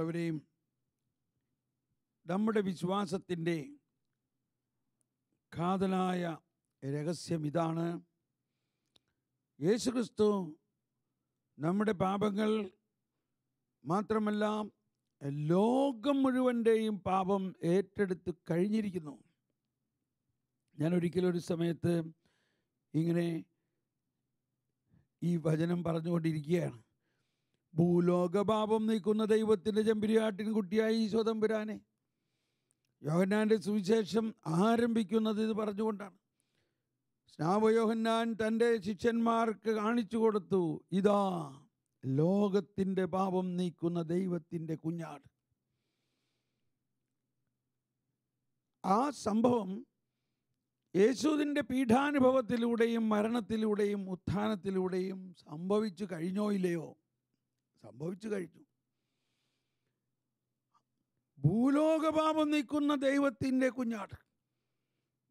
സ്നേഹമുള്ളവരെയും, നമ്മുടെ വിശ്വാസത്തിൻ്റെ കാതലായ രഹസ്യം ഇതാണ്: യേശുക്രിസ്തു നമ്മുടെ പാപങ്ങൾ മാത്രമല്ല ലോകം മുഴുവൻ്റെയും പാപം ഏറ്റെടുത്ത് കഴിഞ്ഞിരിക്കുന്നു. ഞാൻ ഒരിക്കലൊരു സമയത്ത് ഇങ്ങനെ ഈ വചനം പറഞ്ഞുകൊണ്ടിരിക്കുകയാണ്. ഭൂലോകപാപം നീക്കുന്ന ദൈവത്തിൻ്റെ ചെമ്പരിയാട്ടിൻകുട്ടിയായ ഈശോ തമ്പുരാനെ, യോഹന്നാൻ്റെ സുവിശേഷം ആരംഭിക്കുന്നത് ഇത് പറഞ്ഞുകൊണ്ടാണ്. സ്നാപകയോഹന്നാൻ തൻ്റെ ശിഷ്യന്മാർക്ക് കാണിച്ചു കൊടുത്തു, ഇതാ ലോകത്തിൻ്റെ പാപം നീക്കുന്ന ദൈവത്തിൻ്റെ കുഞ്ഞാട്. ആ സംഭവം യേശുവിൻ്റെ പീഠാനുഭവത്തിലൂടെയും മരണത്തിലൂടെയും ഉത്ഥാനത്തിലൂടെയും സംഭവിച്ചു കഴിഞ്ഞോ ഇല്ലയോ? സംഭവിച്ചു കഴിഞ്ഞു. ഭൂലോകപാപം നീക്കുന്ന ദൈവത്തിൻ്റെ കുഞ്ഞാട്.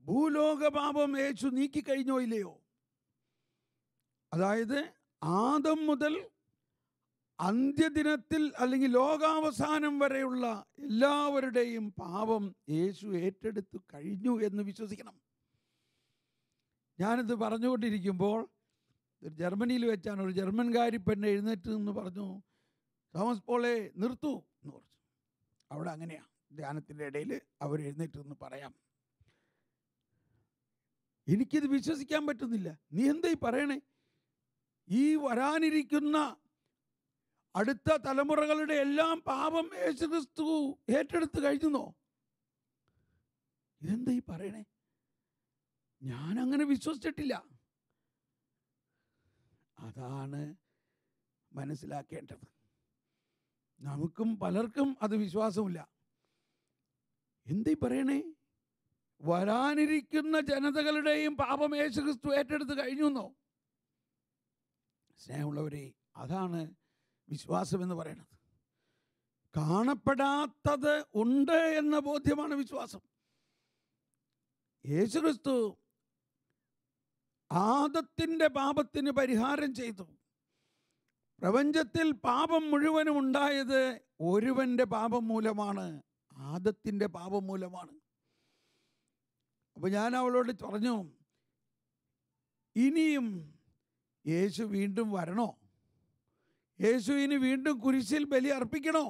ഭൂലോകപാപം യേശു നീക്കിക്കഴിഞ്ഞോ ഇല്ലയോ? അതായത് ആദം മുതൽ അന്ത്യദിനത്തിൽ അല്ലെങ്കിൽ ലോകാവസാനം വരെയുള്ള എല്ലാവരുടെയും പാപം യേശു ഏറ്റെടുത്തു കഴിഞ്ഞു എന്ന് വിശ്വസിക്കണം. ഞാനിത് പറഞ്ഞുകൊണ്ടിരിക്കുമ്പോൾ ജർമ്മനിയിൽ വെച്ചാണ് ഒരു ജർമ്മൻകാരി പെണ്ണ് എഴുന്നേറ്റ് നിന്ന് പറഞ്ഞു, തോമസ് പോളെ നിർത്തൂ എന്ന് പറഞ്ഞു. അവിടെ അങ്ങനെയാണ്, ധ്യാനത്തിൻ്റെ ഇടയിൽ അവർ എഴുന്നേറ്റ് നിന്ന് പറയാം. എനിക്കിത് വിശ്വസിക്കാൻ പറ്റുന്നില്ല. നീ എന്തായി പറയണേ? ഈ വരാനിരിക്കുന്ന അടുത്ത തലമുറകളുടെ എല്ലാം പാപം യേശുക്രിസ്തു ഏറ്റെടുത്ത് കഴിഞ്ഞോ? ഇതെന്തായി പറയണേ? ഞാനങ്ങനെ വിശ്വസിച്ചിട്ടില്ല. അതാണ് മനസ്സിലാക്കേണ്ടത്. നമുക്കും പലർക്കും അത് വിശ്വാസമില്ല. എന്തായി പറയണേ? വരാനിരിക്കുന്ന ജനതകളുടെയും പാപം യേശുക്രിസ്തു ഏറ്റെടുത്ത് കഴിഞ്ഞുവെന്നോ? സ്നേഹമുള്ളവരെ, അതാണ് വിശ്വാസം എന്ന് പറയുന്നത്. കാണപ്പെടാത്തത് ഉണ്ട് എന്ന ബോധ്യമാണ് വിശ്വാസം. യേശുക്രിസ്തു ആദത്തിൻ്റെ പാപത്തിന് പരിഹാരം ചെയ്തു. പ്രപഞ്ചത്തിൽ പാപം മുഴുവനും ഉണ്ടായത് ഒരുവൻ്റെ പാപം മൂലമാണ്, ആദത്തിൻ്റെ പാപം മൂലമാണ്. അപ്പോൾ ഞാൻ അവളോട് പറഞ്ഞു, ഇനിയും യേശു വീണ്ടും വരണോ? യേശു ഇനി വീണ്ടും കുരിശിൽ ബലി അർപ്പിക്കണോ?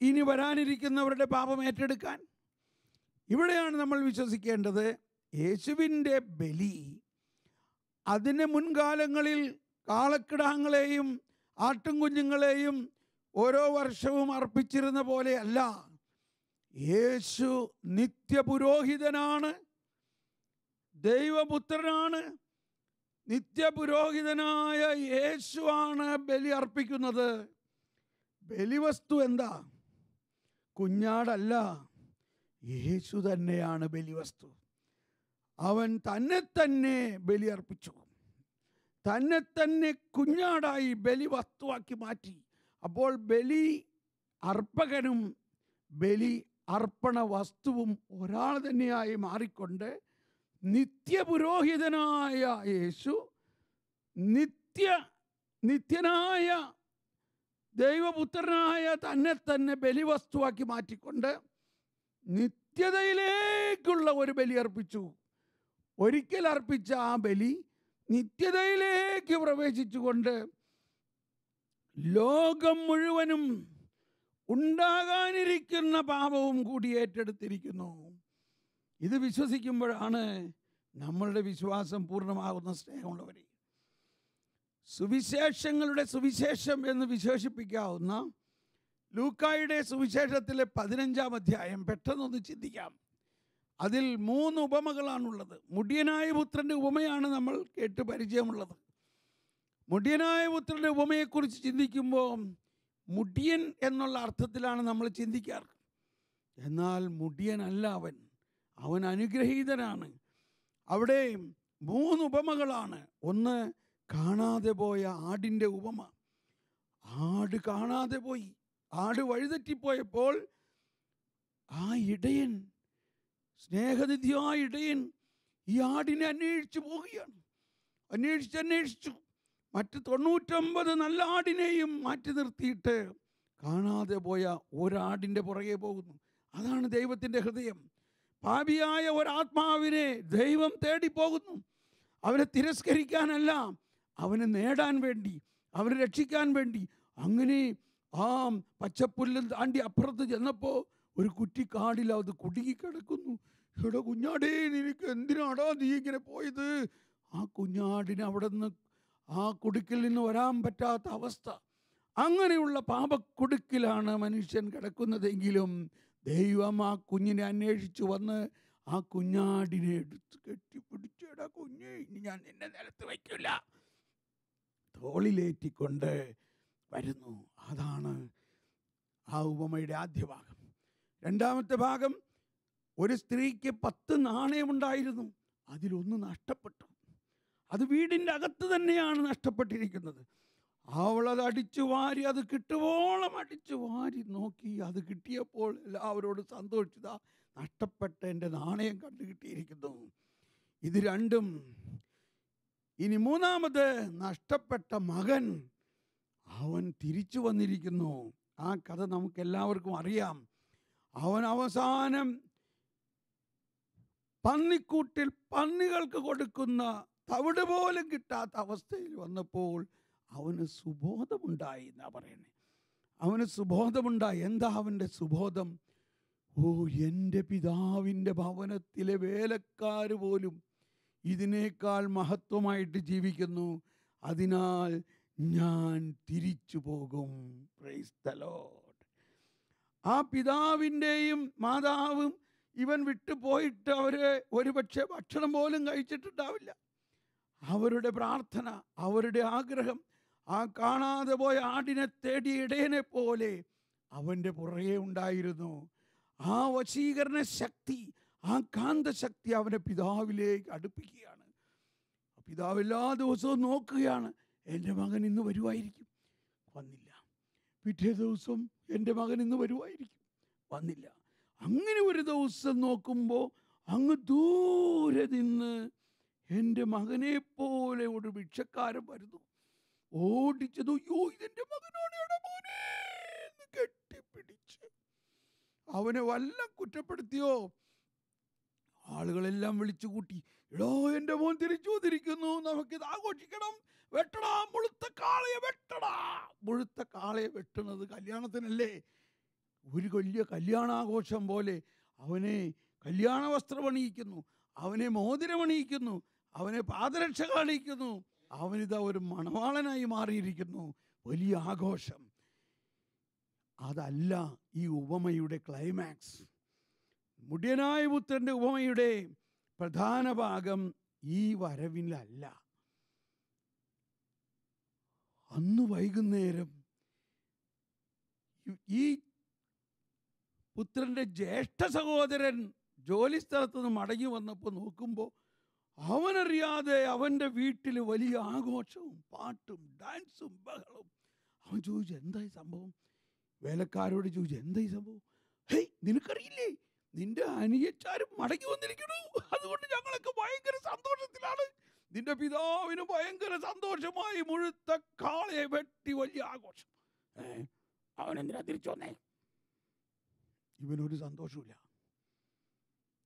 ഇനി വരാനിരിക്കുന്നവരുടെ പാപം ഏറ്റെടുക്കാൻ? ഇവിടെയാണ് നമ്മൾ വിശ്വസിക്കേണ്ടത്. യേശുവിൻ്റെ ബലി അതിന് മുൻകാലങ്ങളിൽ കാളക്കിടാങ്ങളെയും ആട്ടിൻകുഞ്ഞുങ്ങളെയും ഓരോ വർഷവും അർപ്പിച്ചിരുന്ന പോലെയല്ല. യേശു നിത്യപുരോഹിതനാണ്, ദൈവപുത്രനാണ്. നിത്യപുരോഹിതനായ യേശുവാണ് ബലി അർപ്പിക്കുന്നത്. ബലിവസ്തു എന്താ? കുഞ്ഞാടല്ല, യേശു തന്നെയാണ് ബലിവസ്തു. അവൻ തന്നെ തന്നെ ബലി അർപ്പിച്ചു, തന്നെ തന്നെ കുഞ്ഞാടായി ബലിവസ്തുവാക്കി മാറ്റി. അപ്പോൾ ബലി അർപ്പകനും ബലി അർപ്പണ വസ്തുവും ഒരാൾ തന്നെയായി മാറിക്കൊണ്ട് നിത്യപുരോഹിതനായ യേശു നിത്യനായ ദൈവപുത്രനായ തന്നെ തന്നെ ബലിവസ്തുവാക്കി മാറ്റിക്കൊണ്ട് നിത്യതയിലേക്കുള്ള ഒരു ബലി അർപ്പിച്ചു. ഒരിക്കൽ അർപ്പിച്ച ആ ബലി നിത്യതയിലേക്ക് പ്രവേശിച്ചുകൊണ്ട് ലോകം മുഴുവനും ഉണ്ടാകാനിരിക്കുന്ന പാപവും കൂടി ഏറ്റെടുത്തിരിക്കുന്നു. ഇത് വിശ്വസിക്കുമ്പോഴാണ് നമ്മളുടെ വിശ്വാസം പൂർണ്ണമാകുന്ന. സ്നേഹമുള്ളവരെ, സുവിശേഷങ്ങളുടെ സുവിശേഷം എന്ന് വിശേഷിപ്പിക്കാവുന്ന ലൂക്കായുടെ സുവിശേഷത്തിലെ 15-ാം അധ്യായം പെട്ടെന്നൊന്ന് ചിന്തിക്കാം. അതിൽ 3 ഉപമകളാണുള്ളത്. മുടിയനായ പുത്രൻ്റെ ഉപമയാണ് നമ്മൾ കേട്ട് പരിചയമുള്ളത്. മുടിയനായ പുത്രൻ്റെ ഉപമയെക്കുറിച്ച് ചിന്തിക്കുമ്പോൾ മുടിയൻ എന്നുള്ള അർത്ഥത്തിലാണ് നമ്മൾ ചിന്തിക്കാറ്. എന്നാൽ മുടിയനല്ല അവൻ അനുഗ്രഹീതനാണ്. അവിടെ 3 ഉപമകളാണ്. ഒന്ന്, കാണാതെ പോയ ആടിൻ്റെ ഉപമ. ആട് കാണാതെ പോയി, ആട് വഴിതെറ്റിപ്പോയപ്പോൾ ആ ഇടയൻ, സ്നേഹനിധിയായ ഇടയൻ ഈ ആടിനെ അന്വേഷിച്ചു പോവുകയാണ്. അന്വേഷിച്ചു മറ്റ് 99 നല്ല ആടിനെയും മാറ്റി നിർത്തിയിട്ട് കാണാതെ പോയ ഒരാടിൻ്റെ പുറകെ പോകുന്നു. അതാണ് ദൈവത്തിൻ്റെ ഹൃദയം. പാപിയായ ഒരാത്മാവിനെ ദൈവം തേടി പോകുന്നു. അവനെ തിരസ്കരിക്കാനല്ല, അവനെ നേടാൻ വേണ്ടി, അവനെ രക്ഷിക്കാൻ വേണ്ടി. അങ്ങനെ ആ പച്ചപ്പുല്ലും താണ്ടി അപ്പുറത്ത് ചെന്നപ്പോൾ ഒരു കുറ്റിക്കാടിൽ അത് കുടുങ്ങിക്കിടക്കുന്നു. എടാ കുഞ്ഞാടേ, നിനക്ക് എന്തിനാടാ നീ ഇങ്ങനെ പോയത്? ആ കുഞ്ഞാടിന് അവിടെ നിന്ന് ആ കുടുക്കിൽ നിന്ന് വരാൻ പറ്റാത്ത അവസ്ഥ. അങ്ങനെയുള്ള പാപക്കുടുക്കിലാണ് മനുഷ്യൻ കിടക്കുന്നതെങ്കിലും ദൈവം ആ കുഞ്ഞിനെ അന്വേഷിച്ചു വന്ന് ആ കുഞ്ഞാടിനെ എടുത്ത് കെട്ടിപ്പിടിച്ചേടാ കുഞ്ഞെ, ഇനി ഞാൻ നിന്നെ നിലത്ത് വയ്ക്കില്ല, തോളിലേറ്റിക്കൊണ്ട് വരുന്നു. അതാണ് ആ ഉപമയുടെ ആദ്യ ഭാഗം. രണ്ടാമത്തെ ഭാഗം, ഒരു സ്ത്രീക്ക് 10 നാണയമുണ്ടായിരുന്നു, അതിലൊന്ന് നഷ്ടപ്പെട്ടു. അത് വീടിൻ്റെ അകത്ത് തന്നെയാണ് നഷ്ടപ്പെട്ടിരിക്കുന്നത്. അവളത് അടിച്ചു വാരി, അത് കിട്ടുവോളം അടിച്ചു വാരി നോക്കി. അത് കിട്ടിയപ്പോൾ എല്ലാവരോടും സന്തോഷിച്ചതാ, നഷ്ടപ്പെട്ട എൻ്റെ നാണയം കണ്ടു കിട്ടിയിരിക്കുന്നു. ഇത് രണ്ടും. ഇനി മൂന്നാമത്, നഷ്ടപ്പെട്ട മകൻ, അവൻ തിരിച്ചു വന്നിരിക്കുന്നു. ആ കഥ നമുക്ക് എല്ലാവർക്കും അറിയാം. അവൻ അവസാനം പന്നിക്കൂട്ടിൽ പന്നികൾക്ക് കൊടുക്കുന്ന തവിട് പോലും കിട്ടാത്ത അവസ്ഥയിൽ വന്നപ്പോൾ അവന് സുബോധമുണ്ടായി എന്നാ പറയണേ. അവന് സുബോധമുണ്ടായി. എന്താ അവൻ്റെ സുബോധം? ഓ, എൻ്റെ പിതാവിൻ്റെ ഭവനത്തിലെ വേലക്കാർ പോലും ഇതിനേക്കാൾ മഹത്വമായിട്ട് ജീവിക്കുന്നു, അതിനാൽ ഞാൻ തിരിച്ചു പോകും. Praise the Lord. ആ പിതാവിൻ്റെയും മാതാവും ഇവൻ വിട്ടുപോയിട്ട് അവര് ഒരുപക്ഷെ ഭക്ഷണം പോലും കഴിച്ചിട്ടുണ്ടാവില്ല. അവരുടെ പ്രാർത്ഥന, അവരുടെ ആഗ്രഹം, ആ കാണാതെ പോയ ആടിനെ തേടിയ ഇടയനെ പോലെ അവൻ്റെ പുറകെ ഉണ്ടായിരുന്നു. ആ വശീകരണ ശക്തി, ആ കാന്തശക്തി അവനെ പിതാവിലേക്ക് അടുപ്പിക്കുകയാണ്. പിതാവ് എല്ലാ ദിവസവും നോക്കുകയാണ്, എൻ്റെ മകൻ ഇന്ന് വരുമായിരിക്കും, വന്നില്ല. പിറ്റേ ദിവസം എൻ്റെ മകൻ ഇന്ന് വരുമായിരിക്കും, വന്നില്ല. അങ്ങനെ ഒരു ദിവസം നോക്കുമ്പോൾ അങ്ങ് ദൂരെ നിന്ന് എൻ്റെ മകനെ പോലെ ഒരു ഭിക്ഷക്കാരൻ വരുന്നു. ഓടിച്ചത്, അയ്യോ ഇതെൻ്റെ മകനാണ്, എടാ മോനെ എന്ന് കെട്ടിപ്പിടിച്ച്. അവനെ വല്ല കുറ്റപ്പെടുത്തിയോ? ആളുകളെല്ലാം വിളിച്ചു കൂട്ടി, എടോ എൻ്റെ മോൻ തിരിച്ചു വന്നിരിക്കുന്നു, നമുക്കിത് ആഘോഷിക്കണം, വെട്ടടാ മുഴുത്ത കാളയെ വെട്ടടാ. മുഴുത്ത കാളയെ വെട്ടുന്നത് കല്യാണത്തിനല്ലേ? ഒരു വലിയ കല്യാണാഘോഷം പോലെ അവനെ കല്യാണ വസ്ത്രം അണിയിക്കുന്നു, അവനെ മോതിരമണിയിക്കുന്നു, അവനെ പാദരക്ഷകൾ അണിയിക്കുന്നു. അവനിതാ ഒരു മണവാളനായി മാറിയിരിക്കുന്നു. വലിയ ആഘോഷം. അതല്ല ഈ ഉപമയുടെ ക്ലൈമാക്സ്. മുടിയനായ പുത്രൻ്റെ ഉപമയുടെ പ്രധാന ഭാഗം ഈ വരവിലല്ല. അന്ന് വൈകുന്നേരം ഈ പുത്രൻ്റെ ജ്യേഷ്ഠ സഹോദരൻ ജോലി സ്ഥലത്ത് നിന്ന് മടങ്ങി വന്നപ്പോൾ നോക്കുമ്പോൾ അവനറിയാതെ അവൻ്റെ വീട്ടിൽ വലിയ ആഘോഷവും പാട്ടും ഡാൻസും ബഹളവും. അവൻ ചോദിച്ചു, എന്തായി സംഭവം? വേലക്കാരോട് ചോദിച്ചു, എന്തായി സംഭവം? ഹേയ്, നിനക്കറിയില്ലേ, നിന്റെ അനിയച്ചാരും മടങ്ങി വന്നിരിക്കണു, അതുകൊണ്ട് ഞങ്ങളൊക്കെ ഭയങ്കര സന്തോഷത്തിലാണ്. നിന്റെ പിതാവിന് ഭയങ്കര സന്തോഷമായി, മുഴുത്ത കാളയെ വെട്ടി വലിയ ആഘോഷം. അവനെന്തിനാ തിരിച്ചു വന്നേ? ഇവനൊരു സന്തോഷവുമില്ല,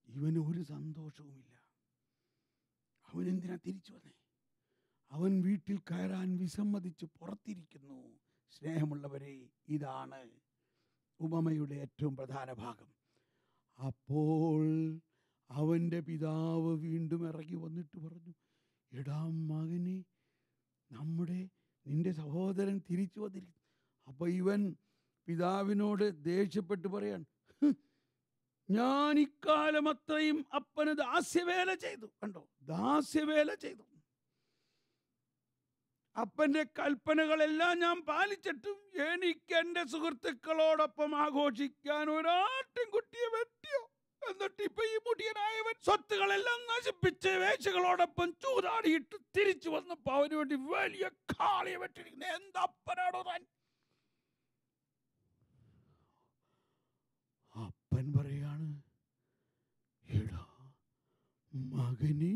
ഇവനൊരു സന്തോഷവുമില്ല. അവനെന്തിനാ തിരിച്ചു വന്നേ? അവൻ വീട്ടിൽ കയറാൻ വിസമ്മതിച്ച് പുറത്തിരിക്കുന്നു. സ്നേഹമുള്ളവരെ, ഇതാണ് ഉപമയുടെ ഏറ്റവും പ്രധാന ഭാഗം. അപ്പോൾ അവൻ്റെ പിതാവ് വീണ്ടും ഇറങ്ങി വന്നിട്ട് പറഞ്ഞു, എടാ മകനെ, നിന്റെ സഹോദരൻ തിരിച്ചു വന്നിരിക്കുന്നു. അപ്പോൾ ഇവൻ പിതാവിനോട് ദേഷ്യപ്പെട്ട് പറയാൻ, ഞാൻ ഇക്കാലം അത്രയും അപ്പന് ദാസ്യവേല ചെയ്തു. കണ്ടോ, ദാസ്യവേല ചെയ്തു. അപ്പൻ്റെ കൽപ്പനകളെല്ലാം ഞാൻ പാലിച്ചിട്ടും എനിക്ക് എൻ്റെ സുഹൃത്തുക്കളോടൊപ്പം ആഘോഷിക്കാൻ ഒരാട്ടിൻകുട്ടിയെ വെട്ടിയോ? എന്നിട്ട് ഇപ്പൊ ഈ മുടിയനായവൻ സ്വത്തുകളെല്ലാം നശിപ്പിച്ച് വേശ്യകളോടൊപ്പം ചൂതാടിയിട്ട് തിരിച്ചു വന്നപ്പോ അവന് വേണ്ടി വലിയ കാളയെ വെട്ടിയിരിക്കുന്ന എന്തപ്പനാണോ താൻ? അപ്പൻ പറയാണ്, എടാ മകനെ,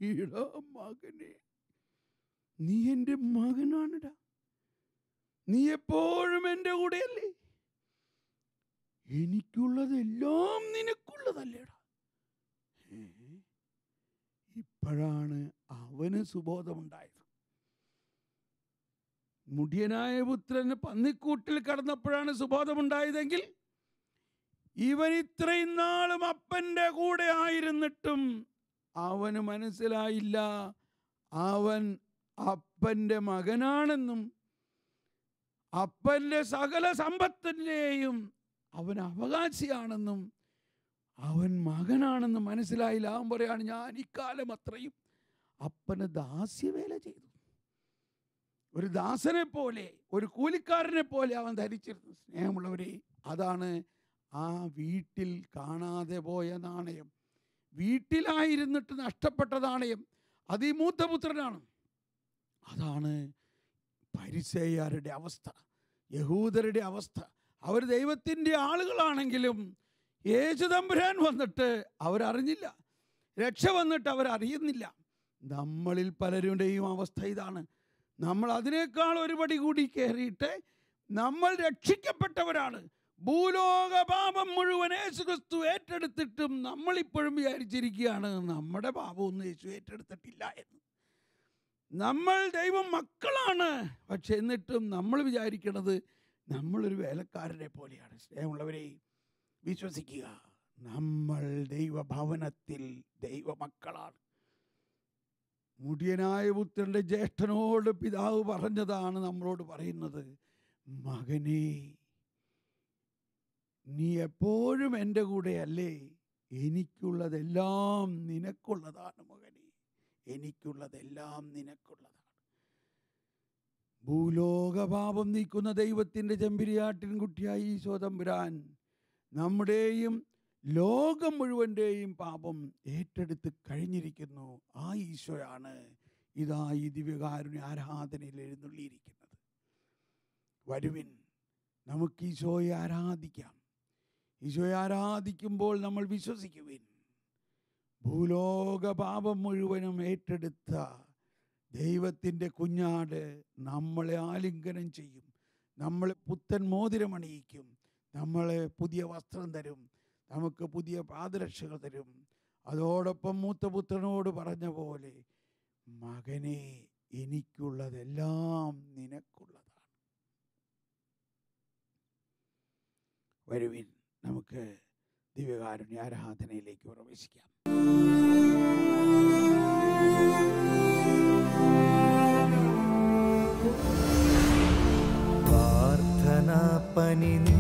എടാ മകനെ, നീ എൻ്റെ മകനാണെടാ. നീ എപ്പോഴും എൻ്റെ കൂടെയല്ലേ, എനിക്കുള്ളതെല്ലാം നിനക്കുള്ളതല്ലേടാ. ഇപ്പോഴാണ് അവന് സുബോധമുണ്ടായത്. മുടിയനായ പുത്രന് പന്നിക്കൂട്ടിൽ കടന്നപ്പോഴാണ് സുബോധമുണ്ടായതെങ്കിൽ ഇവൻ ഇത്രയും നാളും അപ്പൻ്റെ കൂടെ ആയിരുന്നിട്ടും അവന് മനസ്സിലായില്ല അവൻ അപ്പൻ്റെ മകനാണെന്നും അപ്പൻ്റെ സകല സമ്പത്തിൻ്റെയും അവൻ അവകാശിയാണെന്നും അവൻ മകനാണെന്നും മനസ്സിലായില്ല. അവൻ പറയാണ്, ഞാൻ ഇക്കാലം അത്രയും അപ്പന് ദാസ്യവേല ചെയ്തു. ഒരു ദാസനെ പോലെ, ഒരു കൂലിക്കാരനെ പോലെ അവൻ ധരിച്ചിരുന്നു. സ്നേഹമുള്ളവരെ, അതാണ് ആ വീട്ടിൽ കാണാതെ പോയ നാണയം. വീട്ടിലായിരുന്നിട്ട് നഷ്ടപ്പെട്ട നാണയം അത് ഈ മൂത്തപുത്രനാണ്. അതാണ് പരിസേയരുടെ അവസ്ഥ, യഹൂദരുടെ അവസ്ഥ. അവർ ദൈവത്തിൻ്റെ ആളുകളാണെങ്കിലും യേശു തമ്പുരാൻ വന്നിട്ട് അവരറിഞ്ഞില്ല, രക്ഷ വന്നിട്ട് അവരറിയുന്നില്ല. നമ്മളിൽ പലരുടെയും അവസ്ഥ ഇതാണ്. നമ്മൾ അതിനേക്കാൾ ഒരു പടി കൂടി കയറിയിട്ട് നമ്മൾ രക്ഷിക്കപ്പെട്ടവരാണ്. ഭൂലോക പാപം മുഴുവൻ യേശുക്രിസ്തു ഏറ്റെടുത്തിട്ടും നമ്മളിപ്പോഴും വിചാരിച്ചിരിക്കുകയാണ് നമ്മുടെ പാപമൊന്നും യേശു ഏറ്റെടുത്തിട്ടില്ല എന്ന്. നമ്മൾ ദൈവം മക്കളാണ്, പക്ഷെ എന്നിട്ടും നമ്മൾ വിചാരിക്കുന്നത് നമ്മളൊരു വേലക്കാരനെ പോലെയാണ്. സ്നേഹമുള്ളവരെ, വിശ്വസിക്കുക, നമ്മൾ ദൈവഭവനത്തിൽ ദൈവമക്കളാണ്. മുടിയനായ പുത്രൻ്റെ ജ്യേഷ്ഠനോട് പിതാവ് പറഞ്ഞതാണ് നമ്മളോട് പറയുന്നത്, മകനേ, നീ എപ്പോഴും എൻ്റെ കൂടെയല്ലേ, എനിക്കുള്ളതെല്ലാം നിനക്കുള്ളതാണ്. മകനേ, എനിക്കുള്ളതെല്ലാം നിനക്കുള്ളതാണ്. ഭൂലോകപാപം നീക്കുന്ന ദൈവത്തിൻ്റെ ചെമ്പരിയാട്ടിൻകുട്ടിയായി ഈശോ തമ്പുരാൻ നമ്മുടെയും ലോകം മുഴുവൻ്റെയും പാപം ഏറ്റെടുത്ത് കഴിഞ്ഞിരിക്കുന്നു. ആ ഈശോയാണ് ഇതാ ഈ ദിവ്യകാരുണ്യ ആരാധനയിൽ എഴുന്നള്ളിയിരിക്കുന്നത്. വരുവിൻ, നമുക്ക് ഈശോയെ ആരാധിക്കാം. ഈശോയെ ആരാധിക്കുമ്പോൾ നമ്മൾ വിശ്വസിക്കുവിൻ, ഭൂലോക പാപം മുഴുവനും ഏറ്റെടുത്ത ദൈവത്തിൻ്റെ കുഞ്ഞാട് നമ്മളെ ആലിംഗനം ചെയ്യും, നമ്മളെ പുത്തൻ മോതിരമണിയിക്കും, നമ്മളെ പുതിയ വസ്ത്രം തരും, നമുക്ക് പുതിയ പാദരക്ഷകൾ തരും. അതോടൊപ്പം മൂത്തപുത്രനോട് പറഞ്ഞ പോലെ, മകനെ, എനിക്കുള്ളതെല്ലാം നിനക്കുള്ളതാണ്. വരുവിൻ, നമുക്ക് ദിവ്യകാരുണ്യ ആരാധനയിലേക്ക് പ്രവേശിക്കാം. പ്രാർത്ഥന പനിനീർപ്പൂവാകുമ്പോൾ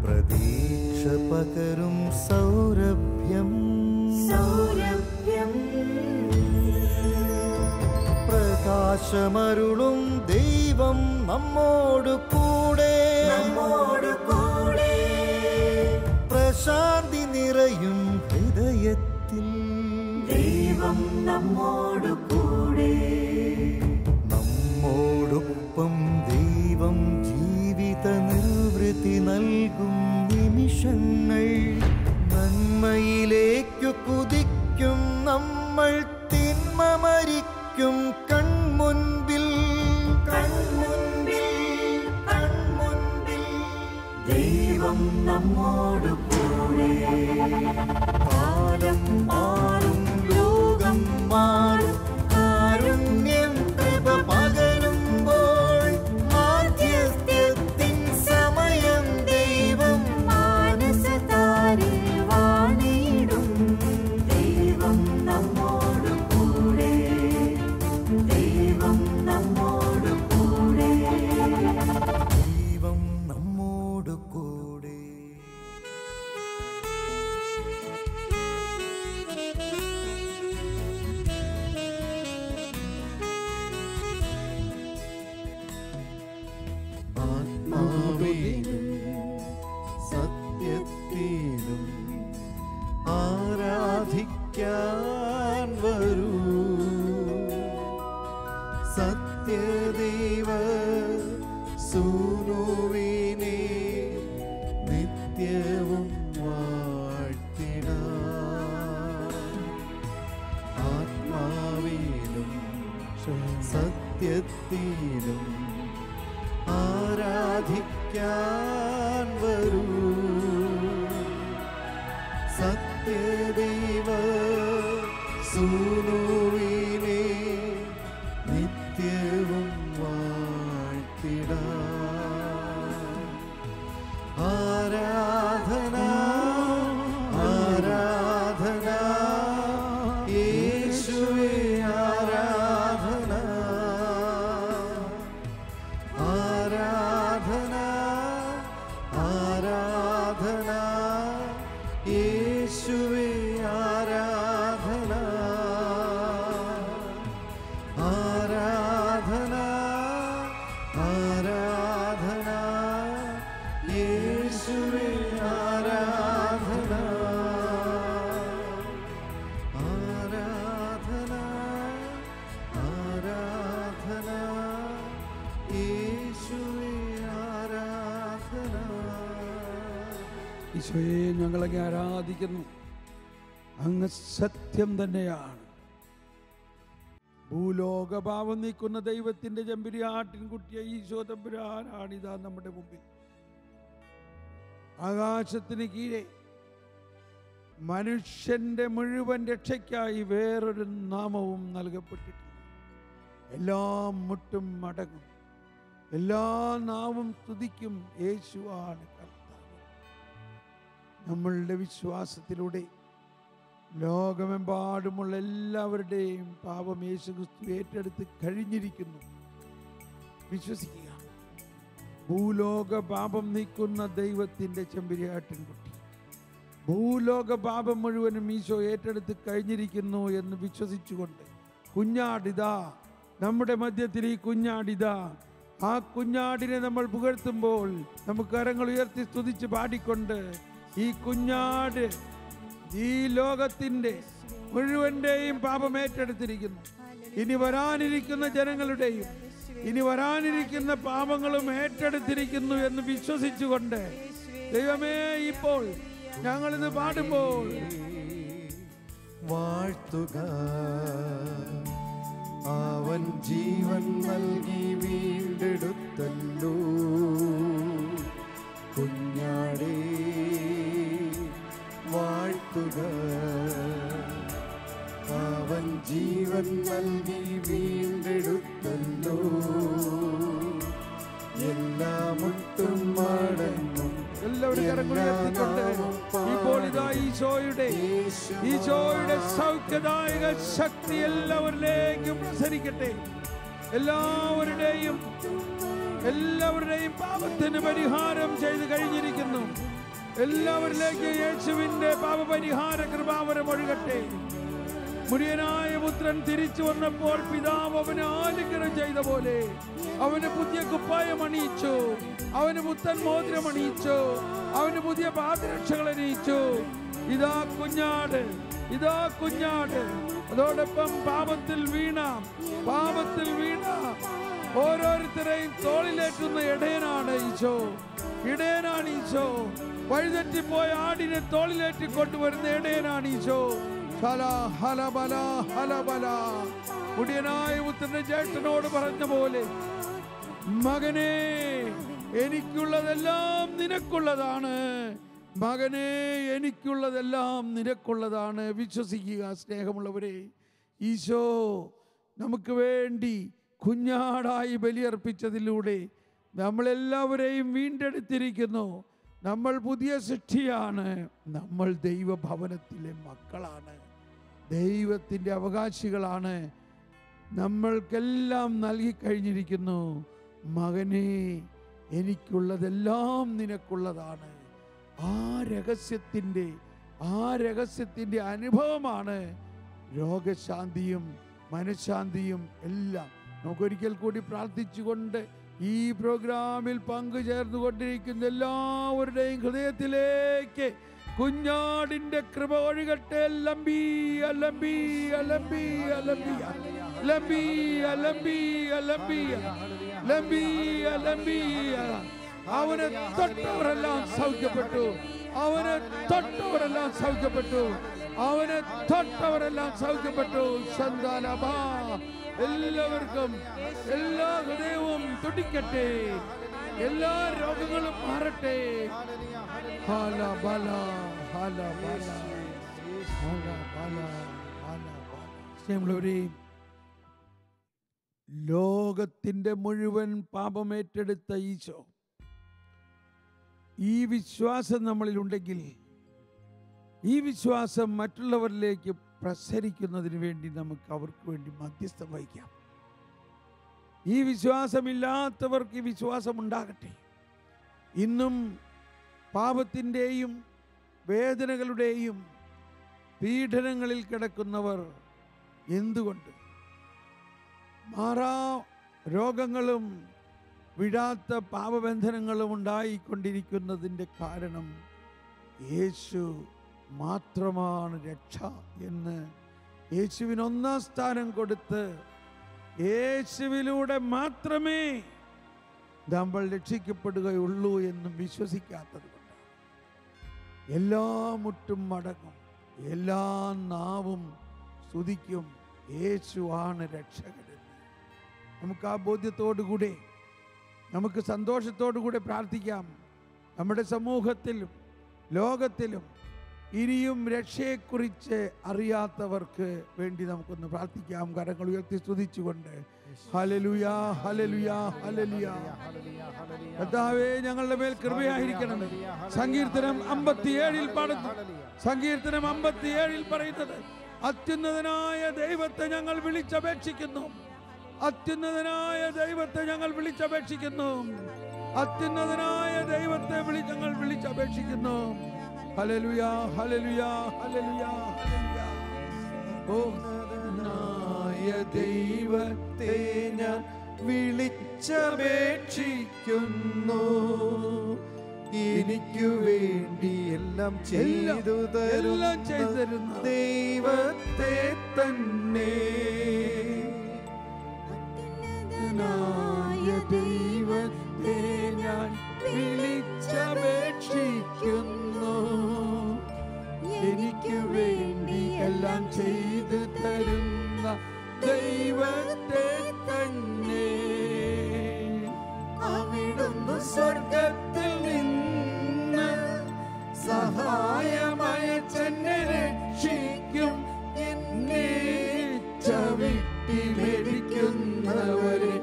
പ്രതീക്ഷ പകരും സൗരഭ്യം പ്രകാശമരുളും ദൈവം നമ്മോട് കൂടെ പ്രശാന്തി നിറയും ഹൃദയത്തിൽ ദൈവം നമ്മോട് കൂടെ. നമ്മോടൊപ്പം ദൈവം ജീവിത നിർവൃത്തി നൽകും നിമിഷങ്ങൾ. നന്മയിലേക്കു കുതിക്കും നമ്മൾ, തിന്മ മരിക്കും കൺമുൻപിൽ. ദൈവം നമ്മോട് കൂടെ. കാലം മാറും, ലോകം മാറും, കാരുണ്യം കൃപ പകരുമ്പോൾ മാധ്യസ്ഥ്യത്തിൻ സമയം ദൈവം മാനസതാരിൽ വാണിടും. ദൈവം നമ്മോട് കൂടെ, ദൈവം നമ്മോട് കൂടെ, ദൈവം നമ്മോട് കൂടെ. ആത്മാവിലും സത്യത്തിലും ആരാധിക്കാൻ വരൂ. സത്യദൈവ സൂനുവിനെ നിത്യവും വാഴ്ത്തിടാം. ആത്മാവിലും വിധിക്കാൻ വരൂ. സത്യദൈവ സൂനുവിനെ നിത്യവും വാഴ്ത്തിടാം. ആരാധന ആരാധന യേശുവേ ആരാധന. ആരാധന ആരാധന യേശുവേ ആരാധന. ആരാധന ആരാധന യേശുവേ ആരാധന. ആരാധന ആരാധന യേശുവേ ആരാധന. ഈശോയെ, ഞങ്ങളങ്ങ് ആരാധിക്കുന്നു. അങ്ങ് സത്യം തന്നെയാണ്. ഭൂലോകഭാവം നീക്കുന്ന ദൈവത്തിന്റെ ചെമ്പുരാട്ടിൻകുട്ടിയ ഈശോ തമ്പുരാനാണിതാ നമ്മുടെ മുമ്പിൽ. ആകാശത്തിന് കീഴെ മനുഷ്യന്റെ മുഴുവൻ രക്ഷയ്ക്കായി വേറൊരു നാമവും നൽകപ്പെട്ടിട്ടില്ല. എല്ലാം മുട്ടും മടങ്ങും, എല്ലാ നാവും സ്തുതിക്കും. യേശുവാണ് കർത്താവ്. നമ്മളുടെ വിശ്വാസത്തിലൂടെ ലോകമെമ്പാടുമുള്ള എല്ലാവരുടെയും പാപം യേശുക്രിസ്തു ഏറ്റെടുത്ത് കഴിഞ്ഞിരിക്കുന്നു. വിശ്വസിക്കുക. ഭൂലോക പാപം നീക്കുന്ന ദൈവത്തിന്റെ ചെമ്പുരാട്ടിൻകുട്ടി, ഭൂലോക പാപം മുഴുവനും ഈശോ ഏറ്റെടുത്ത് കഴിഞ്ഞിരിക്കുന്നു എന്ന് വിശ്വസിച്ചുകൊണ്ട് കുഞ്ഞാടിതാ നമ്മുടെ മധ്യത്തിൽ. ഈ കുഞ്ഞാടിതാ, ആ കുഞ്ഞാടിനെ നമ്മൾ പുകഴ്ത്തുമ്പോൾ നമുക്ക് കരങ്ങൾ ഉയർത്തി സ്തുതിച്ച് പാടിക്കൊണ്ട് ഈ കുഞ്ഞാട് ഈ ലോകത്തിന്റെ മുഴുവന്റെയും പാപം ഏറ്റെടുത്തിരിക്കുന്നു. ഇനി വരാനിരിക്കുന്ന ജനങ്ങളുടെയും ഇനി വരാനിരിക്കുന്ന പാപങ്ങളും ഏറ്റെടുത്തിരിക്കുന്നു എന്ന് വിശ്വസിച്ചുകൊണ്ട് ദൈവമേ, ഇപ്പോൾ ഞങ്ങളിത് പാടുമ്പോൾ വാഴ്ത്തുക. അവൻ ജീവൻ നൽകി വീണ്ടെടുത്തല്ലോ. കുഞ്ഞാടേ വാഴ്ത്തുക. അവൻ ജീവൻ നൽകി വീണ്ടെടുത്തല്ലോ. എല്ലാ മുട്ടും മടങ്ങും. എല്ലാവരും കരങ്ങൾ ഉയർത്തിക്കൊണ്ട് ഇപ്പോൾ ഇതാ ഈശോയുടെ സൗഖ്യദായക ശക്തി എല്ലാവരിലേക്കും പ്രസരിക്കട്ടെ. എല്ലാവരുടെയും പാപത്തിന് പരിഹാരം ചെയ്ത് കഴിഞ്ഞിരിക്കുന്നു. എല്ലാവരിലേക്കും യേശുവിന്റെ പാപപരിഹാര കൃപാവരം ഒഴുകട്ടെ. മുടിയനായ പുത്രൻ തിരിച്ചു വന്നപ്പോൾ പിതാവ് അവന് ആലിംഗനം ചെയ്ത പോലെ അവന് പുതിയ കുപ്പായം അണിയിച്ചു, അവന് പുത്തൻ മോതിരം അണിയിച്ചു, അവന് പുതിയ പാദരക്ഷകൾ അണിയിച്ചു. ഇതാ കുഞ്ഞാട്, ഇതാ കുഞ്ഞാട്. അതോടൊപ്പം പാപത്തിൽ വീണ ഓരോരുത്തരെയും തോളിലേറ്റുന്ന ഇടയനാണ് ഈശോ. ഇടയനാണ് ഈശോ. വഴിതെറ്റിപ്പോയ ആടിനെ തോളിലേറ്റി കൊണ്ടുവരുന്ന ഇടയനാണ് ഈശോ. മുടിയനായ പുത്രന്റെ ജ്യേഷ്ഠനോട് പറഞ്ഞ പോലെ, മകനെ, എനിക്കുള്ളതെല്ലാം നിനക്കുള്ളതാണ്. മകനെ, എനിക്കുള്ളതെല്ലാം നിനക്കുള്ളതാണ്. വിശ്വസിക്കുക സ്നേഹമുള്ളവരെ. ഈശോ നമുക്ക് വേണ്ടി കുഞ്ഞാടായി ബലിയർപ്പിച്ചതിലൂടെ നമ്മളെല്ലാവരെയും വീണ്ടെടുത്തിരിക്കുന്നു. നമ്മൾ പുതിയ സൃഷ്ടിയാണ്. നമ്മൾ ദൈവഭവനത്തിലെ മക്കളാണ്, ദൈവത്തിൻ്റെ അവകാശികളാണ്. നമ്മൾക്കെല്ലാം നൽകിക്കഴിഞ്ഞിരിക്കുന്നു. മകനെ, എനിക്കുള്ളതെല്ലാം നിനക്കുള്ളതാണ്. ആ രഹസ്യത്തിൻ്റെ അനുഭവമാണ് രോഗശാന്തിയും മനഃശാന്തിയും എല്ലാം. നമുക്കൊരിക്കൽ കൂടി പ്രാർത്ഥിച്ചുകൊണ്ട് ഈ പ്രോഗ്രാമിൽ പങ്കുചേർന്നുകൊണ്ടിരിക്കുന്ന എല്ലാവരുടെയും ഹൃദയത്തിലേക്ക് കുഞ്ഞാടിന്റെ കൃപ ഒഴുകട്ടെ. അവനെ തൊട്ടവരെല്ലാം സൗഖ്യപ്പെട്ടു. അവനെ തൊട്ടവരെല്ലാം സൗഖ്യപ്പെട്ടു. അവനെ തൊട്ടവരെല്ലാം സൗഖ്യപ്പെട്ടു. എല്ലാവർക്കും എല്ലാ ഹൃദയവും തുടിക്കട്ടെ. എല്ലാ രോഗങ്ങളും മാറട്ടെ. ഹാല ബല ഹാല ബല ഹാല ബല ഹാല ബല. സ്നേഹമുള്ളവരെ, ലോകത്തിന്റെ മുഴുവൻ പാപമേറ്റെടുത്ത ഈശോ, ഈ വിശ്വാസം നമ്മളിലുണ്ടെങ്കിൽ ഈ വിശ്വാസം മറ്റുള്ളവരിലേക്ക് പ്രസരിക്കുന്നതിന് വേണ്ടി നമുക്ക് അവർക്ക് വേണ്ടി മധ്യസ്ഥം വഹിക്കാം. ഈ വിശ്വാസമില്ലാത്തവർക്ക് ഈ വിശ്വാസം ഉണ്ടാകട്ടെ. ഇന്നും പാപത്തിൻ്റെയും വേദനകളുടെയും പീഡനങ്ങളിൽ കിടക്കുന്നവർ എന്തുകൊണ്ട് മാറാ രോഗങ്ങളും വിടാത്ത പാപബന്ധനങ്ങളും ഉണ്ടായിക്കൊണ്ടിരിക്കുന്നതിൻ്റെ കാരണം യേശു മാത്രമാണ് രക്ഷ എന്ന് യേശുവിന് ഒന്നാം സ്ഥാനം കൊടുത്ത് യേശുവിലൂടെ മാത്രമേ നമ്മൾ രക്ഷിക്കപ്പെടുകയുള്ളൂ എന്നും വിശ്വസിക്കാത്തത് കൊണ്ടാണ് എല്ലാ മുട്ടും മടങ്ങും, എല്ലാ നാവും സ്തുതിക്കും യേശുവാണ് രക്ഷകൻ. നമുക്ക് ആ ബോധ്യത്തോടുകൂടെ നമുക്ക് സന്തോഷത്തോടുകൂടെ പ്രാർത്ഥിക്കാം. നമ്മുടെ സമൂഹത്തിലും ലോകത്തിലും ഇനിയും രക്ഷയെക്കുറിച്ച് അറിയാത്തവർക്ക് വേണ്ടി നമുക്കൊന്ന് പ്രാർത്ഥിക്കാം. കരങ്ങൾ ഉയർത്തി സ്തുതിച്ചുകൊണ്ട് ഹല്ലേലൂയ ഹല്ലേലൂയ ഹല്ലേലൂയ. കർത്താവേ, ഞങ്ങളുടെ മേൽ കൃപയായിരിക്കണം. സങ്കീർത്തനം 57 പാടുന്നു. സങ്കീർത്തനം 57 പറയുന്നത്, അത്യുന്നതനായ ദൈവത്തെ ഞങ്ങൾ വിളിച്ചപേക്ഷിക്കുന്നു. അത്യുന്നതനായ ദൈവത്തെ ഞങ്ങൾ വിളിച്ചപേക്ഷിക്കുന്നു. അത്യുന്നതനായ ദൈവത്തെ ഞങ്ങൾ വിളിച്ചപേക്ഷിക്കുന്നു. Hallelujah hallelujah hallelujah hallelujah. ഉന്നതനായ ദൈവത്തെ ഞാൻ വിളിച്ചപേക്ഷിക്കുന്നു. എനിക്കു വേണ്ടി എല്ലാം ചെയ്തു തരുന്ന ദൈവത്തെ തന്നെ. ദൈവത്തെ ഞാൻ വിളിച്ചപേക്ഷിക്കുന്നു. എനിക്ക് വേണ്ടി എല്ലാം ചെയ്തു തരുന്ന ദൈവത്തെ തന്നെ. അവിടുന്ന് സ്വർഗത്തിൽ നിന്ന് സഹായമയച്ചെന്നെ രക്ഷിക്കും. എന്നെ ചവിട്ടി മേടിക്കുന്നവരെ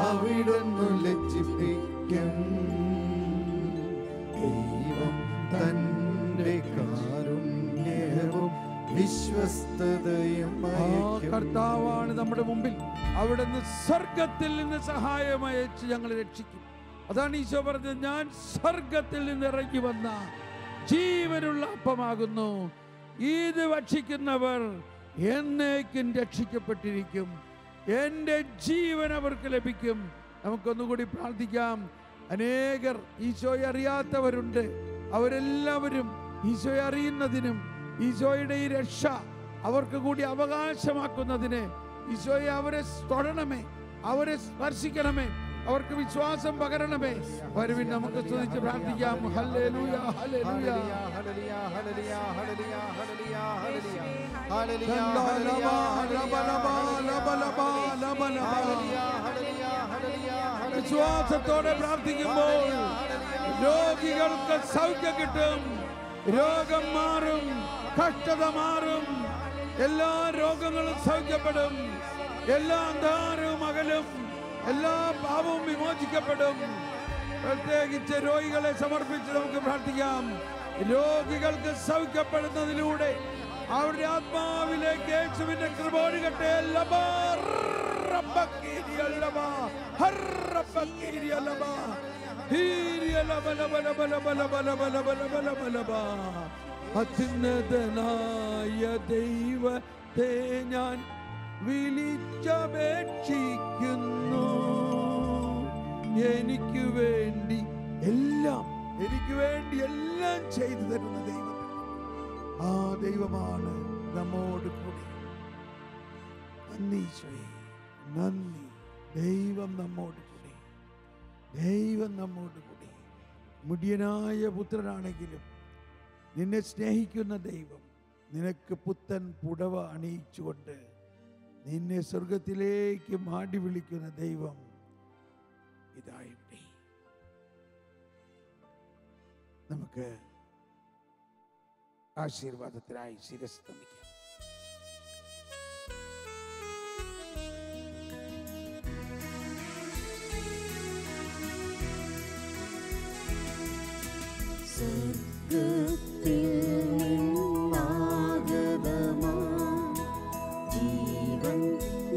അവിടുന്ന് ലജ്ജിപ്പിക്കും. ദൈവം തന്റെ കാരുണ്യവും വിശ്വസ്തതയും കർത്താവാണ് നമ്മുടെ മുമ്പിൽ. അവിടുന്ന് സ്വർഗത്തിൽ നിന്ന് സഹായം അയച്ച് ഞങ്ങളെ രക്ഷിക്കും. അതാണ് ഈശോ പറഞ്ഞത്, ഞാൻ സ്വർഗത്തിൽ നിന്ന് ഇറങ്ങി വന്ന ജീവനുള്ള അപ്പമാകുന്നു. ഇത് ഭക്ഷിക്കുന്നവർ എന്നേക്കും രക്ഷിക്കപ്പെട്ടിരിക്കും. എൻ്റെ ജീവൻ അവർക്ക് ലഭിക്കും. നമുക്കൊന്നുകൂടി പ്രാർത്ഥിക്കാം. അനേകർ ഈശോയെ അറിയാത്തവരുണ്ട്. അവരെല്ലാവരും ഈശോയെ അറിയുന്നതിനും ഈശോയുടെ ഈ രക്ഷ അവർക്ക് കൂടി അവകാശമാക്കുന്നതിന് ഈശോയെ അവരെ തൊടണമേ, അവരെ സ്പർശിക്കണമേ, അവർക്ക് വിശ്വാസം പകരണമേ. വരുവിൻ, നമുക്ക് സ്തുതിച്ച് പ്രാർത്ഥിക്കാം. Hallelujah hallelujah hallelujah hallelujah hallelujah hallelujah hallelujah. വിശ്വാസത്തോടെ പ്രാർത്ഥിക്കുമ്പോൾ രോഗികൾക്ക് സൗഖ്യം കിട്ടും, രോഗം മാറും, കഷ്ടത മാറും, എല്ലാ രോഗങ്ങളും സൗഖ്യപ്പെടും, എല്ലാ അന്ധകാരവും അകലും, എല്ലാ പാപവും വിമോചിക്കപ്പെടും. പ്രത്യേകിച്ച് രോഗികളെ സമർപ്പിച്ച് നമുക്ക് പ്രാർത്ഥിക്കാം. രോഗികൾക്ക് സൗഖ്യപ്പെടുന്നതിലൂടെ അവരുടെ ആത്മാവിലേക്ക് യേശുവിന്റെ കൃപ ഒഴുകട്ടെ. അത്യുന്നതനായ ദൈവത്തെ ഞാൻ വിളിച്ചപേക്ഷിക്കുന്നു. എനിക്ക് വേണ്ടി എല്ലാം ചെയ്തു തരുന്ന ദൈവം, ആ ദൈവമാണ് നമ്മോട് കൂടി. നന്ദി ഈശോയെ, നന്ദി. ദൈവം നമ്മോട് കൂടി, ദൈവം നമ്മോട് കൂടി. മുടിയനായ പുത്രനാണെങ്കിലും നിന്നെ സ്നേഹിക്കുന്ന ദൈവം നിനക്ക് പുത്തൻ പുടവ അണിയിച്ചുകൊണ്ട് നിന്നെ സ്വർഗത്തിലേക്ക് മാടി വിളിക്കുന്ന ദൈവം ഇതാ ഇവിടെ. നമുക്ക് ആശീർവാദത്തിനായി ശിരസ് നമിക്കാം. ജീവൻ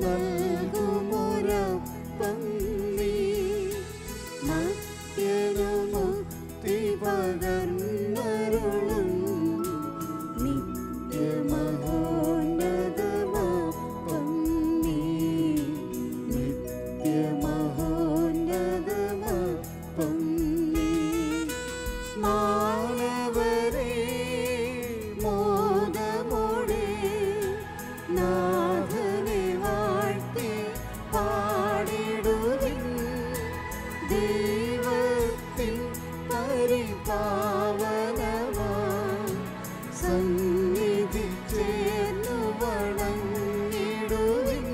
നൽകുമൊരപ്പം നീ, മർത്യനുമുക്തി പകർന്നരുളും നിത്യമഹോന്നതമപ്പം നീ, നിത്യമഹോന്നതമപ്പം നീ. മാനവരേ മോദമോടെ നാഥനെ വാഴ്ത്തി പാടിടുവിൻ. ദൈവത്തിൻ പരിപാവനമാം സന്നിധി ചേർന്നു വണങ്ങിടുവിൻ.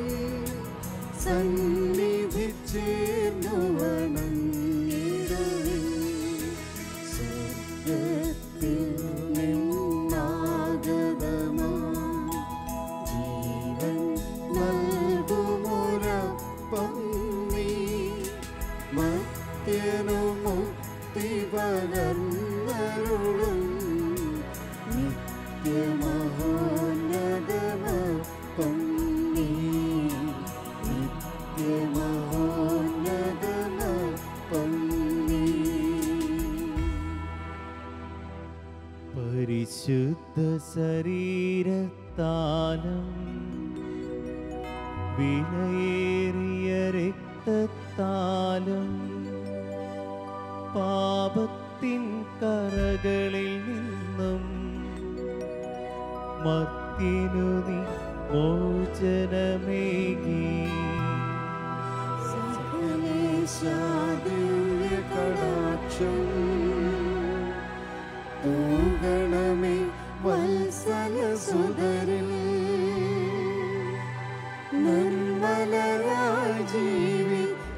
സന്നിധി ചേർന്നു വണങ്ങിടുവിൻ. സ്വർഗ്ഗത്തിൽ നിന്നാഗതമാം ജീവൻ നൽകുമൊരപ്പം നീ, മർത്യനുമുക്തി പകർന്നരുളും നിത്യമഹോന്നതമപ്പം നീ, നിത്യമഹോന്നതമപ്പം നീ. പരിശുദ്ധ ശരീരത്താലും വിലയേറിയ രക്തത്താലും പാപത്തിൻ കറകളിൽ നിന്നും മർത്യനു നീ മോചനമേകി. സകലേശാദിവ്യകടാക്ഷം തൂകണമേ വത്സലസുതരിൽ. നിർമ്മലരായി ജീവിച്ചിടുവാൻ